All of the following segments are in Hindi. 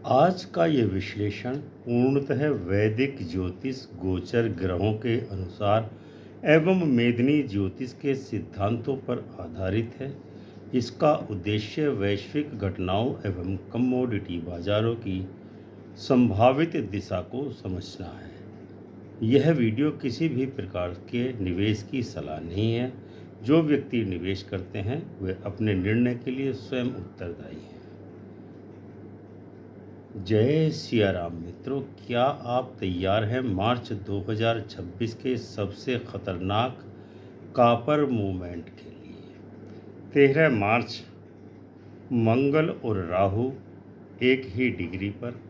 आज का ये विश्लेषण पूर्णतः वैदिक ज्योतिष गोचर ग्रहों के अनुसार एवं मेदिनी ज्योतिष के सिद्धांतों पर आधारित है। इसका उद्देश्य वैश्विक घटनाओं एवं कमोडिटी बाजारों की संभावित दिशा को समझना है। यह वीडियो किसी भी प्रकार के निवेश की सलाह नहीं है। जो व्यक्ति निवेश करते हैं वे अपने निर्णय के लिए स्वयं उत्तरदायी हैं। जय सिया राम मित्रों, क्या आप तैयार हैं मार्च 2026 के सबसे खतरनाक कापर मूवमेंट के लिए। 13 मार्च मंगल और राहु एक ही डिग्री पर,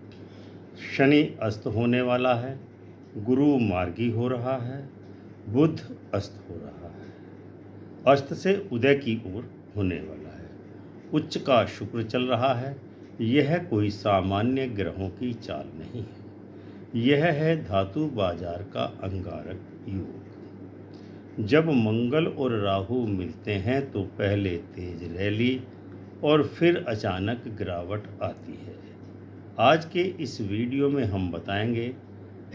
शनि अस्त होने वाला है, गुरु मार्गी हो रहा है, बुध अस्त हो रहा है, अस्त से उदय की ओर होने वाला है, उच्च का शुक्र चल रहा है। यह कोई सामान्य ग्रहों की चाल नहीं है, यह है धातु बाजार का अंगारक योग। जब मंगल और राहु मिलते हैं तो पहले तेज रैली और फिर अचानक गिरावट आती है। आज के इस वीडियो में हम बताएंगे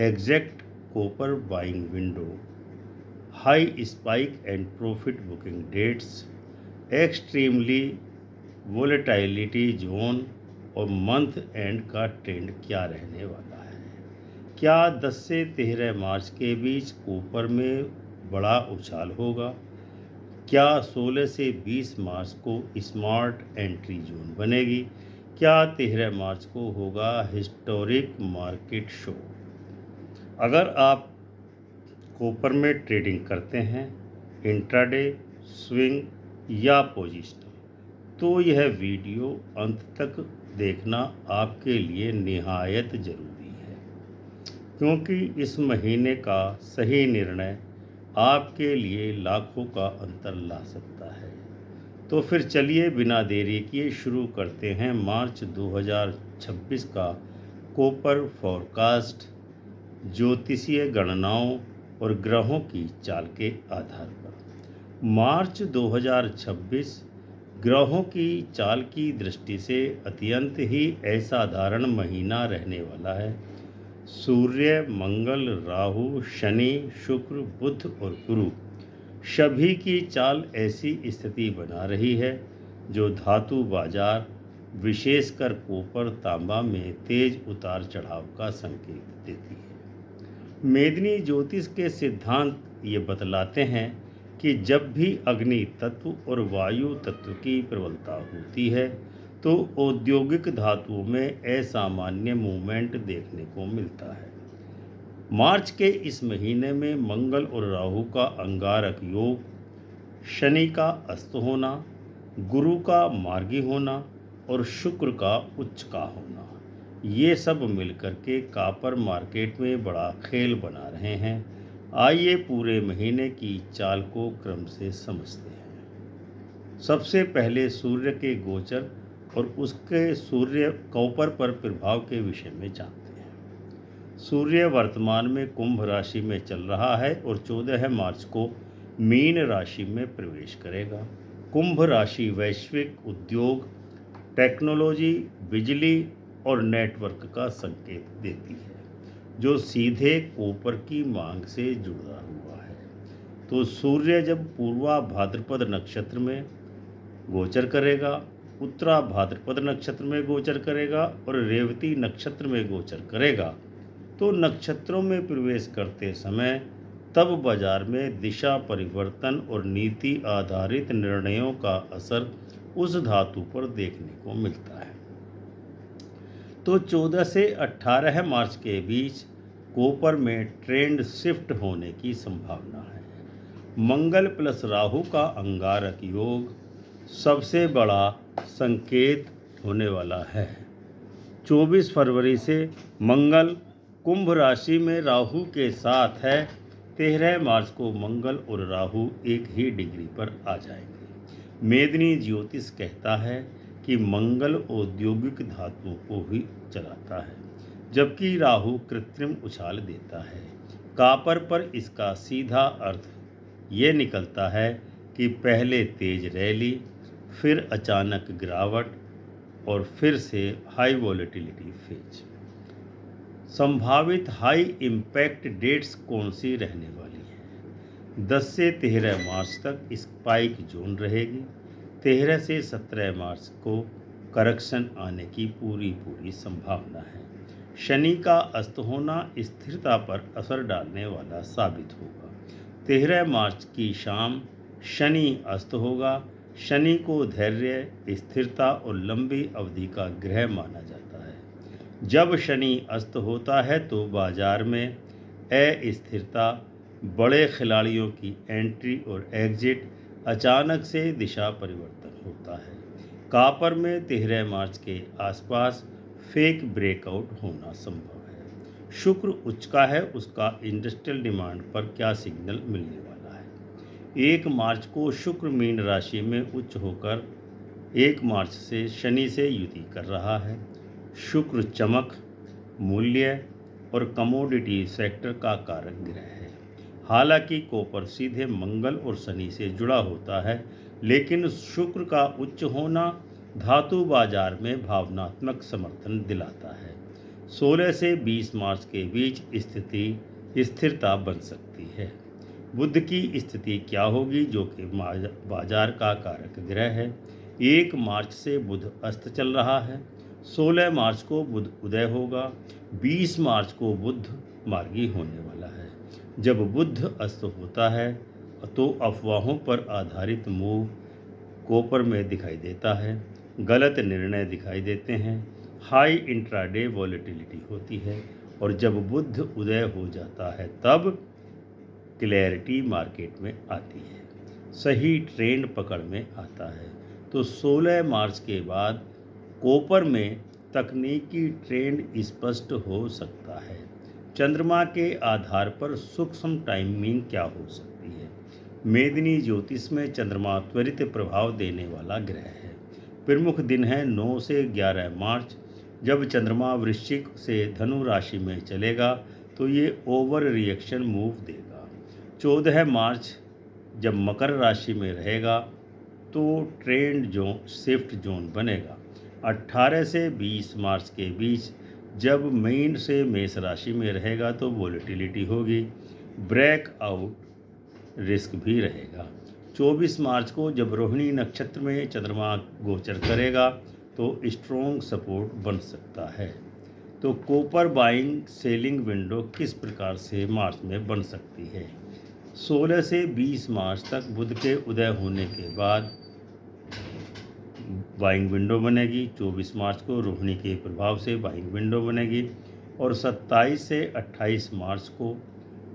exact copper buying window, high spike and profit booking dates, extremely volatility zone और मंथ एंड का ट्रेंड क्या रहने वाला है। क्या 10 से 13 मार्च के बीच कॉपर में बड़ा उछाल होगा? क्या 16 से 20 मार्च को स्मार्ट एंट्री जोन बनेगी? क्या 13 मार्च को होगा हिस्टोरिक मार्केट शो? अगर आप कॉपर में ट्रेडिंग करते हैं, इंट्राडे, स्विंग या पोजिशनल, तो यह वीडियो अंत तक देखना आपके लिए निहायत ज़रूरी है, क्योंकि इस महीने का सही निर्णय आपके लिए लाखों का अंतर ला सकता है। तो फिर चलिए बिना देरी किए शुरू करते हैं मार्च 2026 का कॉपर फॉरकास्ट ज्योतिषीय गणनाओं और ग्रहों की चाल के आधार पर। मार्च 2026 ग्रहों की चाल की दृष्टि से अत्यंत ही असाधारण महीना रहने वाला है। सूर्य, मंगल, राहु, शनि, शुक्र, बुध और गुरु सभी की चाल ऐसी स्थिति बना रही है जो धातु बाजार, विशेषकर कॉपर तांबा में तेज उतार चढ़ाव का संकेत देती है। मेदिनी ज्योतिष के सिद्धांत ये बतलाते हैं कि जब भी अग्नि तत्व और वायु तत्व की प्रबलता होती है तो औद्योगिक धातुओं में असामान्य मूवमेंट देखने को मिलता है। मार्च के इस महीने में मंगल और राहु का अंगारक योग, शनि का अस्त होना, गुरु का मार्गी होना और शुक्र का उच्च का होना, ये सब मिलकर के कॉपर मार्केट में बड़ा खेल बना रहे हैं। आइए पूरे महीने की चाल को क्रम से समझते हैं। सबसे पहले सूर्य के गोचर और उसके सूर्य कॉपर पर प्रभाव के विषय में जानते हैं। सूर्य वर्तमान में कुंभ राशि में चल रहा है और 14 मार्च को मीन राशि में प्रवेश करेगा। कुंभ राशि वैश्विक उद्योग, टेक्नोलॉजी, बिजली और नेटवर्क का संकेत देती है, जो सीधे कॉपर की मांग से जुड़ा हुआ है। तो सूर्य जब पूर्वा भाद्रपद नक्षत्र में गोचर करेगा, उत्तरा भाद्रपद नक्षत्र में गोचर करेगा और रेवती नक्षत्र में गोचर करेगा, तो नक्षत्रों में प्रवेश करते समय तब बाजार में दिशा परिवर्तन और नीति आधारित निर्णयों का असर उस धातु पर देखने को मिलता है। तो 14 से 18 मार्च के बीच कॉपर में ट्रेंड शिफ्ट होने की संभावना है। मंगल प्लस राहु का अंगारक योग सबसे बड़ा संकेत होने वाला है। 24 फरवरी से मंगल कुंभ राशि में राहु के साथ है। 13 मार्च को मंगल और राहु एक ही डिग्री पर आ जाएंगे। मेदिनी ज्योतिष कहता है कि मंगल औद्योगिक धातुओं को ही चलाता है, जबकि राहु कृत्रिम उछाल देता है। कॉपर पर इसका सीधा अर्थ ये निकलता है कि पहले तेज रैली, फिर अचानक गिरावट और फिर से हाई वॉलेटिलिटी फेज। संभावित हाई इम्पैक्ट डेट्स कौन सी रहने वाली हैं? 10 से 13 मार्च तक स्पाइक जोन रहेगी। 13 से 17 मार्च को करेक्शन आने की पूरी संभावना है। शनि का अस्त होना स्थिरता पर असर डालने वाला साबित होगा। 13 मार्च की शाम शनि अस्त होगा। शनि को धैर्य, स्थिरता और लंबी अवधि का ग्रह माना जाता है। जब शनि अस्त होता है तो बाजार में अस्थिरता, बड़े खिलाड़ियों की एंट्री और एग्जिट, अचानक से दिशा परिवर्तन होता है। कॉपर में 13 मार्च के आसपास फेक ब्रेकआउट होना संभव है। शुक्र उच्च का है, उसका इंडस्ट्रियल डिमांड पर क्या सिग्नल मिलने वाला है? 1 मार्च को शुक्र मीन राशि में उच्च होकर 1 मार्च से शनि से युति कर रहा है। शुक्र चमक, मूल्य और कमोडिटी सेक्टर का कारक ग्रह है। हालांकि कॉपर सीधे मंगल और शनि से जुड़ा होता है, लेकिन शुक्र का उच्च होना धातु बाजार में भावनात्मक समर्थन दिलाता है। 16 से 20 मार्च के बीच स्थिति स्थिरता बन सकती है। बुध की स्थिति क्या होगी, जो कि बाजार का कारक ग्रह है? 1 मार्च से बुध अस्त चल रहा है। 16 मार्च को बुध उदय होगा। 20 मार्च को बुध मार्गी होने वाला है। जब बुध अस्त होता है तो अफवाहों पर आधारित मूव कॉपर में दिखाई देता है। गलत निर्णय दिखाई देते हैं। हाई इंट्राडे वॉलेटिलिटी होती है और जब बुध उदय हो जाता है तब क्लैरिटी मार्केट में आती है, सही ट्रेंड पकड़ में आता है। तो 16 मार्च के बाद कॉपर में तकनीकी ट्रेंड स्पष्ट हो सकता है। चंद्रमा के आधार पर सूक्ष्म टाइमिंग क्या हो सकती है? मेदिनी ज्योतिष में चंद्रमा त्वरित प्रभाव देने वाला ग्रह है। प्रमुख दिन है 9 से 11 मार्च। जब चंद्रमा वृश्चिक से धनु राशि में चलेगा तो ये ओवर रिएक्शन मूव देगा। 14 मार्च जब मकर राशि में रहेगा तो ट्रेंड जोन शिफ्ट जोन बनेगा। 18 से 20 मार्च के बीच जब मीन से मेष राशि में रहेगा तो वॉलेटिलिटी होगी, ब्रेकआउट रिस्क भी रहेगा। 24 मार्च को जब रोहिणी नक्षत्र में चंद्रमा गोचर करेगा तो स्ट्रॉन्ग सपोर्ट बन सकता है। तो कॉपर बाइंग सेलिंग विंडो किस प्रकार से मार्च में बन सकती है? 16 से 20 मार्च तक बुध के उदय होने के बाद बाइंग विंडो बनेगी। 24 मार्च को रोहिणी के प्रभाव से बाइंग विंडो बनेगी और 27 से 28 मार्च को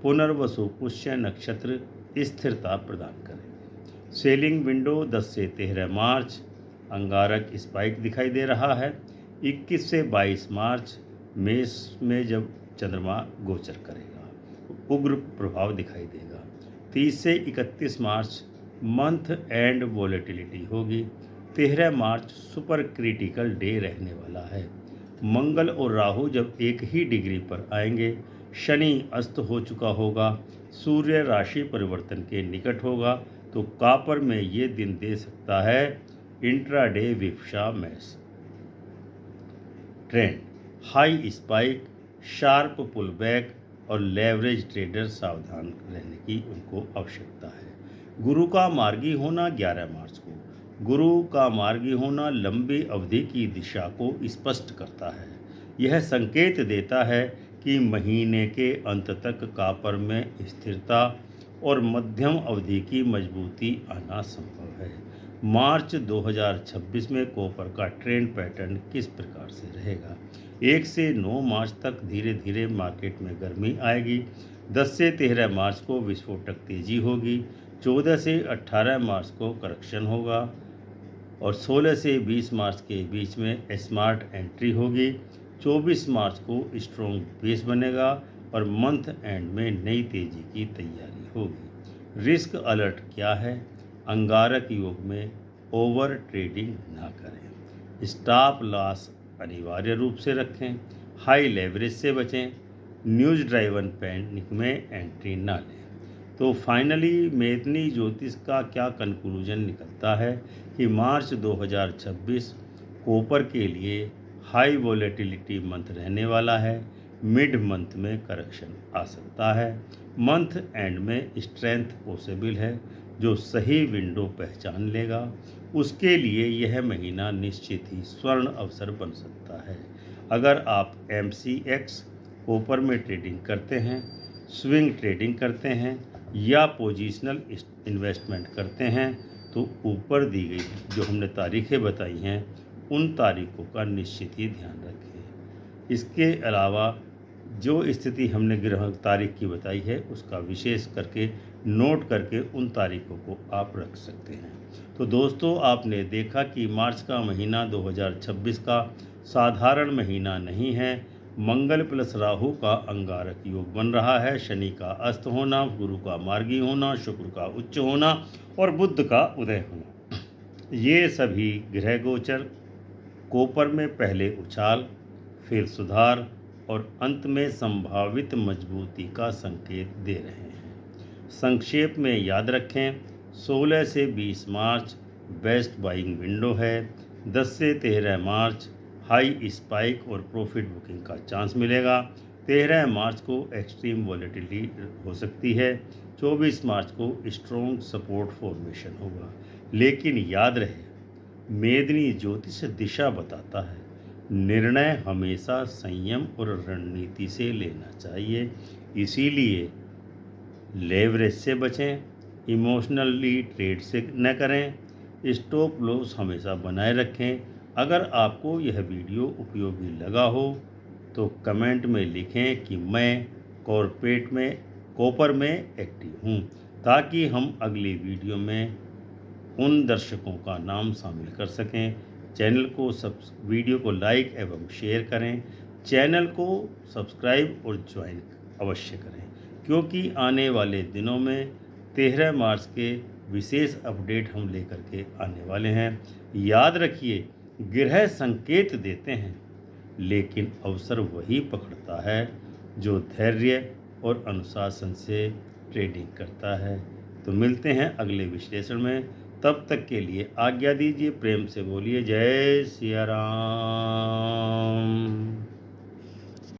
पुनर्वसु पुष्य नक्षत्र स्थिरता प्रदान करेंगे। सेलिंग विंडो 10 से 13 मार्च अंगारक स्पाइक दिखाई दे रहा है। 21 से 22 मार्च मेष में जब चंद्रमा गोचर करेगा उग्र प्रभाव दिखाई देगा। 30 से 31 मार्च मंथ एंड वॉलेटिलिटी होगी। 13 मार्च सुपर क्रिटिकल डे रहने वाला है। मंगल और राहु जब एक ही डिग्री पर आएंगे, शनि अस्त हो चुका होगा, सूर्य राशि परिवर्तन के निकट होगा, तो कॉपर में ये दिन दे सकता है इंट्राडे विपक्षा match trend, high spike, sharp pull back और लेवरेज ट्रेडर सावधान रहने की उनको आवश्यकता है। गुरु का मार्गी होना 11 मार्च को। गुरु का मार्गी होना लंबी अवधि की दिशा को स्पष्ट करता है। यह संकेत देता है कि महीने के अंत तक कॉपर में स्थिरता और मध्यम अवधि की मजबूती आना संभव है। मार्च 2026 में कॉपर का ट्रेंड पैटर्न किस प्रकार से रहेगा? 1 से 9 मार्च तक धीरे धीरे मार्केट में गर्मी आएगी। 10 से 13 मार्च को विस्फोटक तेजी होगी। 14 से 18 मार्च को करेक्शन होगा और 16 से 20 मार्च के बीच में स्मार्ट एंट्री होगी। 24 मार्च को स्ट्रॉन्ग बेस बनेगा और मंथ एंड में नई तेजी की तैयारी होगी। रिस्क अलर्ट क्या है? अंगारक योग में ओवर ट्रेडिंग ना करें, स्टॉप लॉस अनिवार्य रूप से रखें, हाई लेवरेज से बचें, न्यूज़ ड्राइवन पैनिक में एंट्री ना लें। तो फाइनली मेदिनी ज्योतिष का क्या कंक्लूजन निकलता है कि मार्च 2026 कॉपर के लिए हाई वोलेटिलिटी मंथ रहने वाला है। मिड मंथ में करेक्शन आ सकता है। मंथ एंड में स्ट्रेंथ पॉसिबल है। जो सही विंडो पहचान लेगा उसके लिए यह महीना निश्चित ही स्वर्ण अवसर बन सकता है। अगर आप MCX कॉपर में ट्रेडिंग करते हैं, स्विंग ट्रेडिंग करते हैं या पोजिशनल इन्वेस्टमेंट करते हैं तो ऊपर दी गई जो हमने तारीखें बताई हैं उन तारीखों का निश्चित ही ध्यान रखें। इसके अलावा जो स्थिति हमने ग्रह तारीख की बताई है उसका विशेष करके नोट करके उन तारीखों को आप रख सकते हैं। तो दोस्तों, आपने देखा कि मार्च का महीना 2026 का साधारण महीना नहीं है। मंगल प्लस राहु का अंगारक योग बन रहा है। शनि का अस्त होना, गुरु का मार्गी होना, शुक्र का उच्च होना और बुध का उदय होना, ये सभी ग्रह गोचर कॉपर में पहले उछाल, फिर सुधार और अंत में संभावित मजबूती का संकेत दे रहे हैं। संक्षेप में याद रखें, 16 से 20 मार्च बेस्ट बाइंग विंडो है। 10 से 13 मार्च हाई स्पाइक और प्रॉफिट बुकिंग का चांस मिलेगा। 13 मार्च को एक्सट्रीम वॉलेटिलिटी हो सकती है। 24 मार्च को स्ट्रॉन्ग सपोर्ट फॉर्मेशन होगा। लेकिन याद रहे, मेदिनी ज्योतिष दिशा बताता है, निर्णय हमेशा संयम और रणनीति से लेना चाहिए। इसीलिए लेवरेज से बचें, इमोशनली ट्रेड से न करें, स्टॉप लॉस हमेशा बनाए रखें। अगर आपको यह वीडियो उपयोगी लगा हो तो कमेंट में लिखें कि मैं कॉपर में एक्टिव हूँ, ताकि हम अगली वीडियो में उन दर्शकों का नाम शामिल कर सकें। वीडियो को लाइक एवं शेयर करें। चैनल को सब्सक्राइब और ज्वाइन अवश्य करें, क्योंकि आने वाले दिनों में 13 मार्च के विशेष अपडेट हम लेकर के आने वाले हैं। याद रखिए, ग्रह संकेत देते हैं लेकिन अवसर वही पकड़ता है जो धैर्य और अनुशासन से ट्रेडिंग करता है। तो मिलते हैं अगले विश्लेषण में। तब तक के लिए आज्ञा दीजिए। प्रेम से बोलिए जय सिया राम।